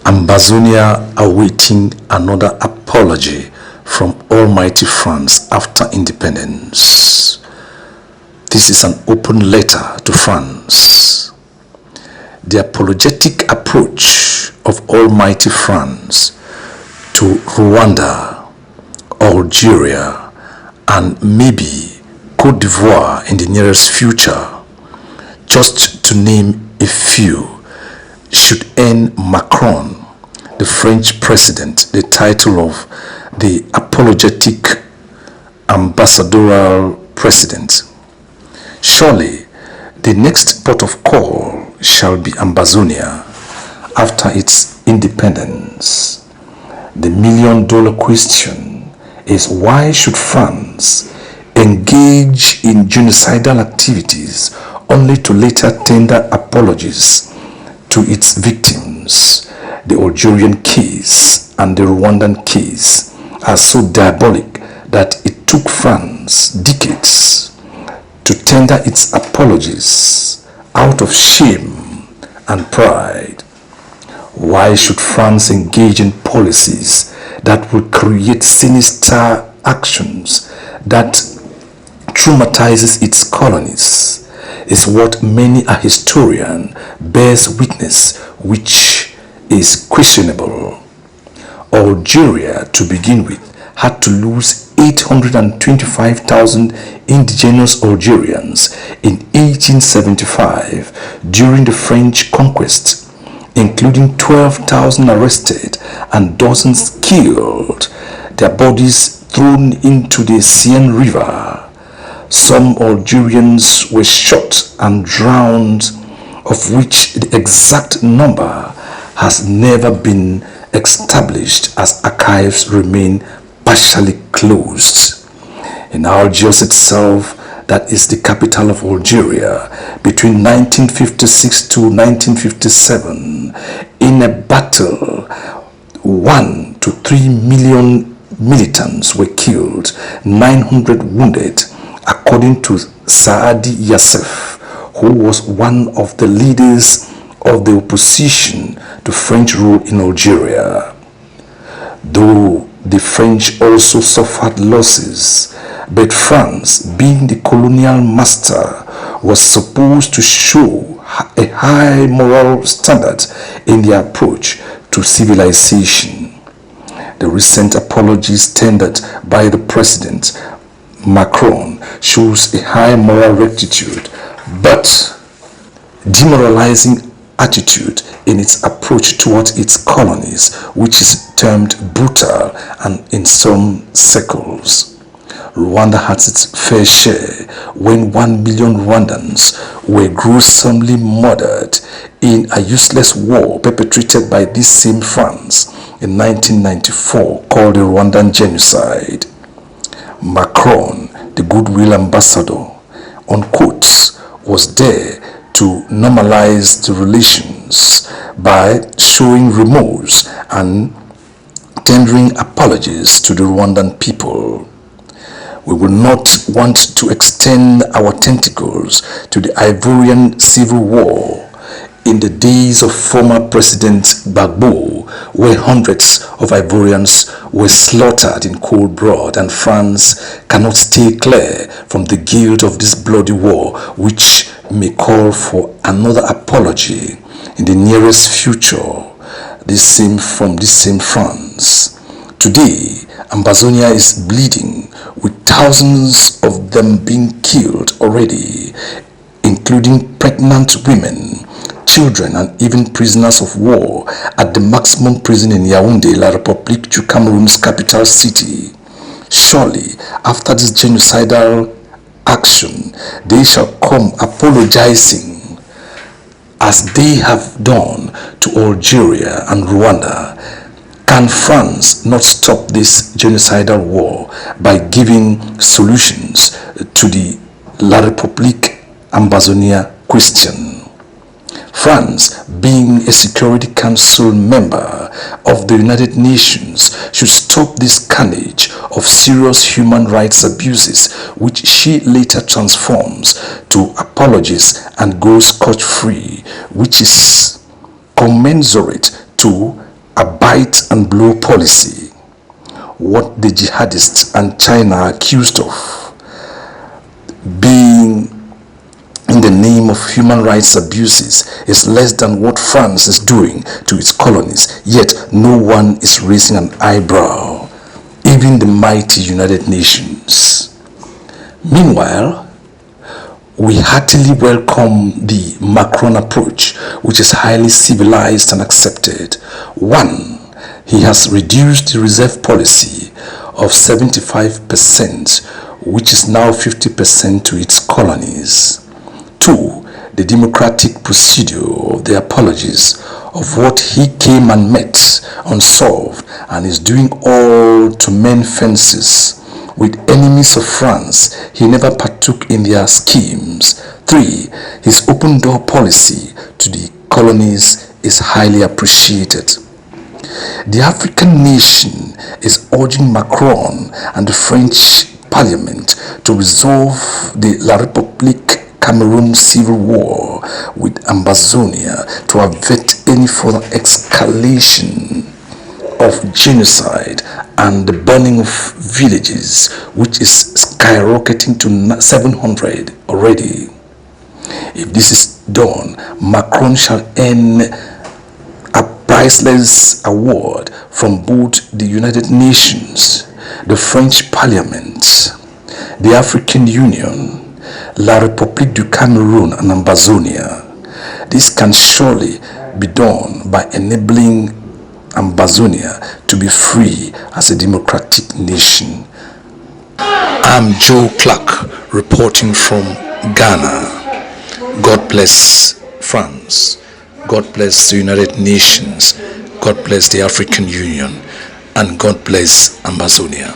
Ambazonia awaiting another apology from Almighty France after independence. This is an open letter to France. The apologetic approach of Almighty France to Rwanda, Algeria, and maybe Cote d'Ivoire in the nearest future, just to name a few, should earn Macron, the French president, the title of the apologetic ambassadorial president. Surely, the next port of call shall be Ambazonia after its independence. The million-dollar question is, why should France engage in genocidal activities only to later tender apologies to its victims? The Algerian case and the Rwandan case are so diabolic that it took France decades to tender its apologies out of shame and pride. Why should France engage in policies that will create sinister actions that traumatizes its colonies? Is what many a historian bears witness, which is questionable. Algeria, to begin with, had to lose 825,000 indigenous Algerians in 1875 during the French conquest, including 12,000 arrested and dozens killed, their bodies thrown into the Seine River. Some Algerians were shot and drowned, of which the exact number has never been established as archives remain partially closed. In Algiers itself, that is the capital of Algeria, between 1956 to 1957, in a battle, 1 to 3 million militants were killed, 900 wounded, according to Saadi Yassef, who was one of the leaders of the opposition to French rule in Algeria. Though the French also suffered losses, but France, being the colonial master, was supposed to show a high moral standard in their approach to civilization. The recent apologies tendered by the President Macron shows a high moral rectitude, but demoralizing attitude in its approach towards its colonies, which is termed brutal and in some circles. Rwanda has its fair share when 1 million Rwandans were gruesomely murdered in a useless war perpetrated by this same France in 1994 called the Rwandan Genocide. Macron, the goodwill ambassador, unquote, was there to normalize the relations by showing remorse and tendering apologies to the Rwandan people. We will not want to extend our tentacles to the Ivorian Civil War in the days of former President Gbagbo, where hundreds of Ivorians were slaughtered in cold blood, and France cannot stay clear from the guilt of this bloody war, which may call for another apology in the nearest future, from this same France. Today, Ambazonia is bleeding, with thousands of them being killed already, including pregnant women, children, and even prisoners of war at the maximum prison in Yaoundé, La République du Cameroon's capital city. Surely, after this genocidal action, they shall come apologizing as they have done to Algeria and Rwanda. Can France not stop this genocidal war by giving solutions to the La République Ambazonia question? France, being a Security Council member of the United Nations, should stop this carnage of serious human rights abuses, which she later transforms to apologies and goes scot-free, which is commensurate to bite and blow policy, what the jihadists and China are accused of, being in the name of human rights abuses, is less than what France is doing to its colonies, yet no one is raising an eyebrow, even the mighty United Nations. Meanwhile, we heartily welcome the Macron approach, which is highly civilized and accepted. 1. He has reduced the reserve policy of 75%, which is now 50% to its colonies. 2. The democratic procedure of the apologies of what he came and met unsolved and is doing all to mend fences with enemies of France. He never partook in their schemes. 3. His open door policy to the colonies is highly appreciated. The African nation is urging Macron and the French Parliament to resolve the La République Cameroon civil war with Ambazonia to avert any further escalation of genocide and the burning of villages, which is skyrocketing to 700 already. If this is done, Macron shall earn a priceless award from both the United Nations, the French Parliament, the African Union, La République du Cameroon and Ambazonia. This can surely be done by enabling Ambazonia to be free as a democratic nation. I'm Joe Clark reporting from Ghana. God bless France. God bless the United Nations. God bless the African Union. And God bless Ambazonia.